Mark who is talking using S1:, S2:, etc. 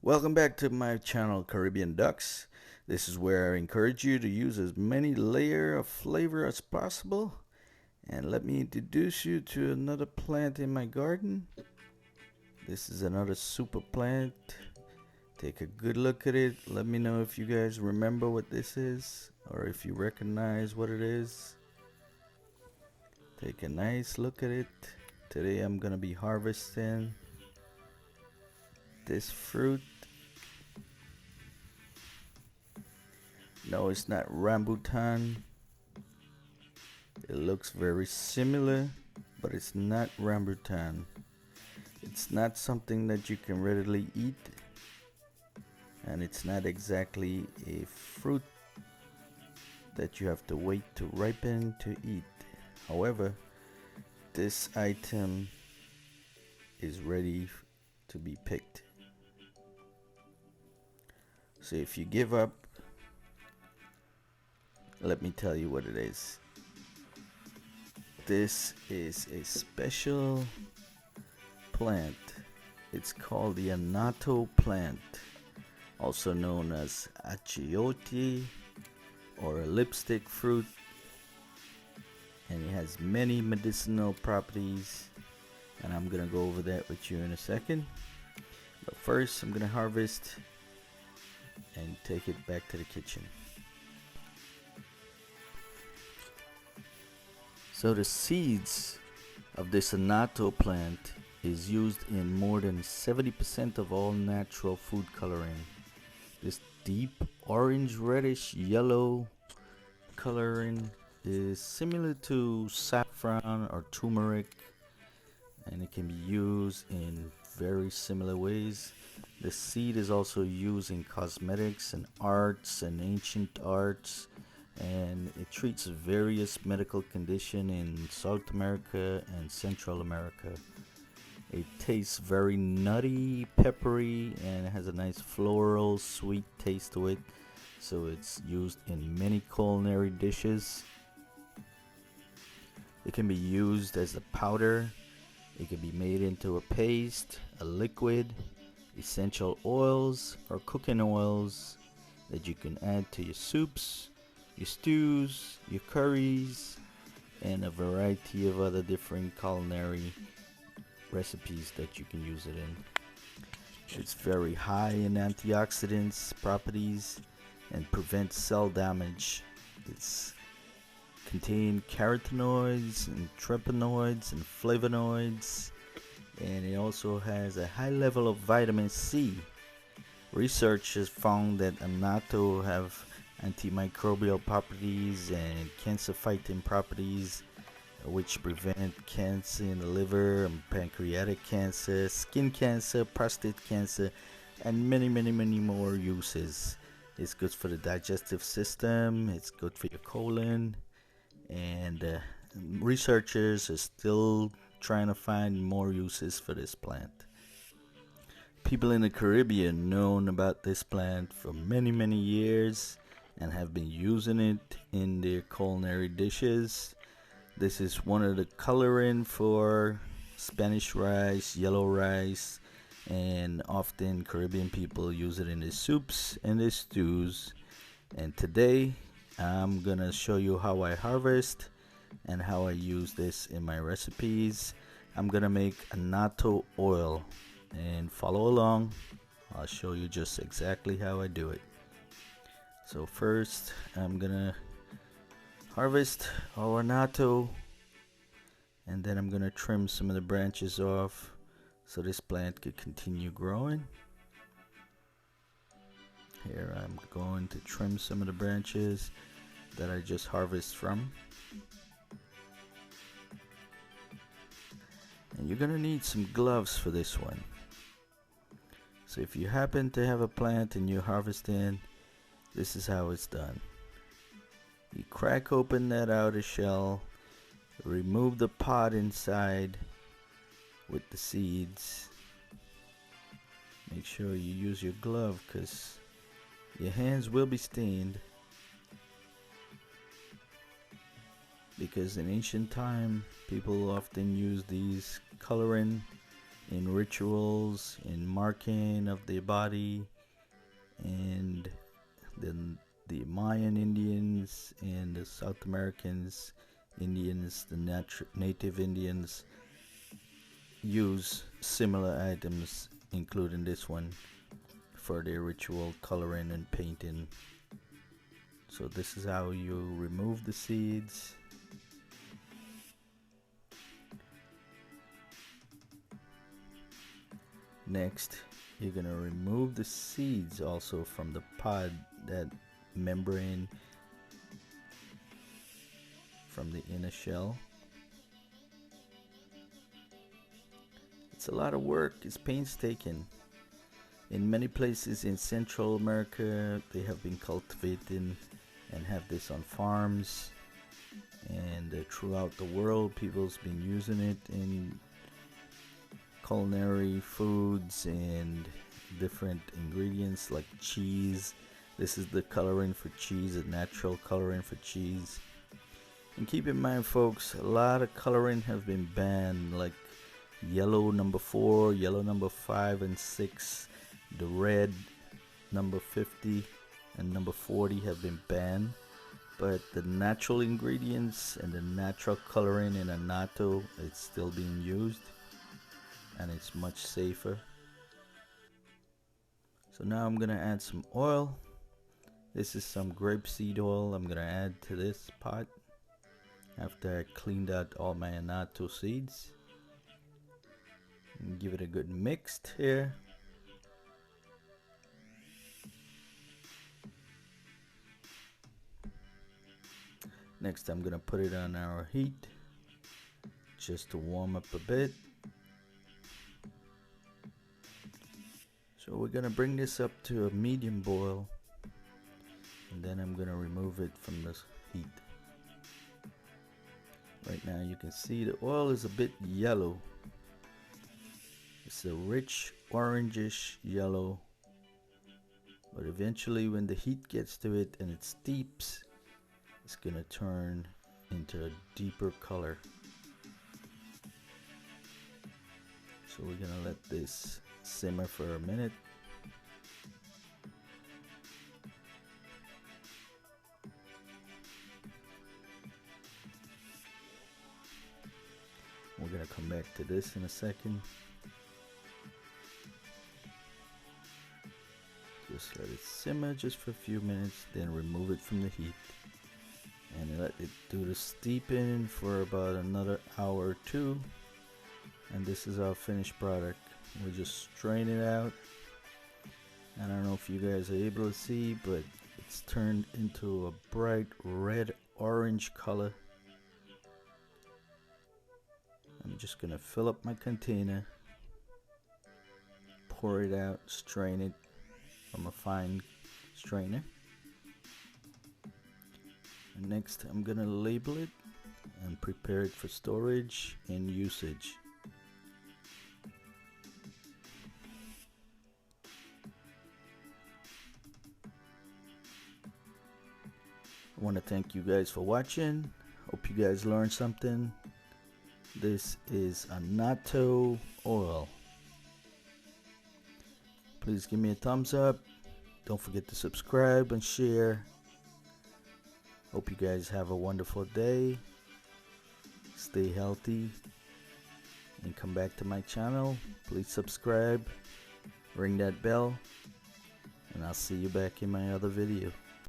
S1: Welcome back to my channel, Caribbean Ducks. This is where I encourage you to use as many layers of flavor as possible. And let me introduce you to another plant in my garden. This is another super plant. Take a good look at it. Let me know if you guys remember what this is or if you recognize what it is. Take a nice look at it. Today I'm gonna be harvesting this fruit. No, it's not rambutan. It looks very similar, but it's not rambutan. It's not something that you can readily eat, and it's not exactly a fruit that you have to wait to ripen to eat. However, this item is ready to be picked. So if you give up, let me tell you what it is. This is a special plant. It's called the Annatto plant, also known as achiote or a lipstick fruit, and it has many medicinal properties, and I'm gonna go over that with you in a second. But first I'm gonna harvest and take it back to the kitchen. So the seeds of this annatto plant is used in more than 70% of all natural food coloring. This deep orange reddish yellow coloring is similar to saffron or turmeric, and it can be used in very similar ways. The seed is also used in cosmetics and arts and ancient arts, and it treats various medical conditions in South America and Central America. It tastes very nutty, peppery, and it has a nice floral, sweet taste to it. So it's used in many culinary dishes. It can be used as a powder. It can be made into a paste, a liquid, essential oils, or cooking oils that you can add to your soups, your stews, your curries, and a variety of other different culinary recipes that you can use it in. It's very high in antioxidants properties and prevents cell damage. It's contain carotenoids and terpenoids and flavonoids, and it also has a high level of vitamin C. Research has found that annatto have antimicrobial properties and cancer fighting properties, which prevent cancer in the liver and pancreatic cancer, skin cancer, prostate cancer, and many more uses. It's good for the digestive system, it's good for your colon, and researchers are still trying to find more uses for this plant. People in the Caribbean known about this plant for many years and have been using it in their culinary dishes. This is one of the coloring for Spanish rice, yellow rice, and often Caribbean people use it in their soups and their stews. And today I'm gonna show you how I harvest and how I use this in my recipes. I'm gonna make annatto oil, and follow along. I'll show you just exactly how I do it. So first I'm gonna harvest our annatto, and then I'm gonna trim some of the branches off so this plant could continue growing. Here I'm going to trim some of the branches that I just harvested from. And you're gonna need some gloves for this one. So if you happen to have a plant and you're harvesting, this is how it's done. You crack open that outer shell, remove the pod inside with the seeds. Make sure you use your glove because your hands will be stained, because in ancient time people often used these coloring in rituals, in marking of the body, and then the Mayan Indians and the South Americans, Indians, the native Indians use similar items, including this one, for their ritual coloring and painting. So this is how you remove the seeds. Next, you're gonna remove the seeds also from the pod, that membrane from the inner shell. It's a lot of work, it's painstaking. In many places in Central America, they have been cultivating and have this on farms, and throughout the world, people's been using it in culinary foods and different ingredients like cheese. This is the coloring for cheese, a natural coloring for cheese. And keep in mind, folks, a lot of coloring have been banned, like yellow number 4, yellow number 5 and 6, the red number 50 and number 40 have been banned. But the natural ingredients and the natural coloring in Annatto, it's still being used, and it's much safer. So now I'm gonna add some oil. This is some grapeseed oil I'm gonna add to this pot after I cleaned out all my Annatto seeds. And give it a good mix here. Next, I'm gonna put it on our heat just to warm up a bit. So we're gonna bring this up to a medium boil, and then I'm gonna remove it from the heat. Right now you can see the oil is a bit yellow. It's a rich orangish yellow, but eventually when the heat gets to it and it steeps, it's gonna turn into a deeper color. So we're gonna let this simmer for a minute. We're gonna come back to this in a second. Just let it simmer just for a few minutes, then remove it from the heat and let it do the steeping for about another hour or two. And this is our finished product. We just strain it out. I don't know if you guys are able to see, but it's turned into a bright red orange color. I'm just gonna fill up my container, pour it out, strain it from a fine strainer. And next I'm gonna label it and prepare it for storage and usage. I want to thank you guys for watching. Hope you guys learned something. This is Annatto oil. Please give me a thumbs up. Don't forget to subscribe and share. Hope you guys have a wonderful day. Stay healthy and come back to my channel. Please subscribe, ring that bell, and I'll see you back in my other video.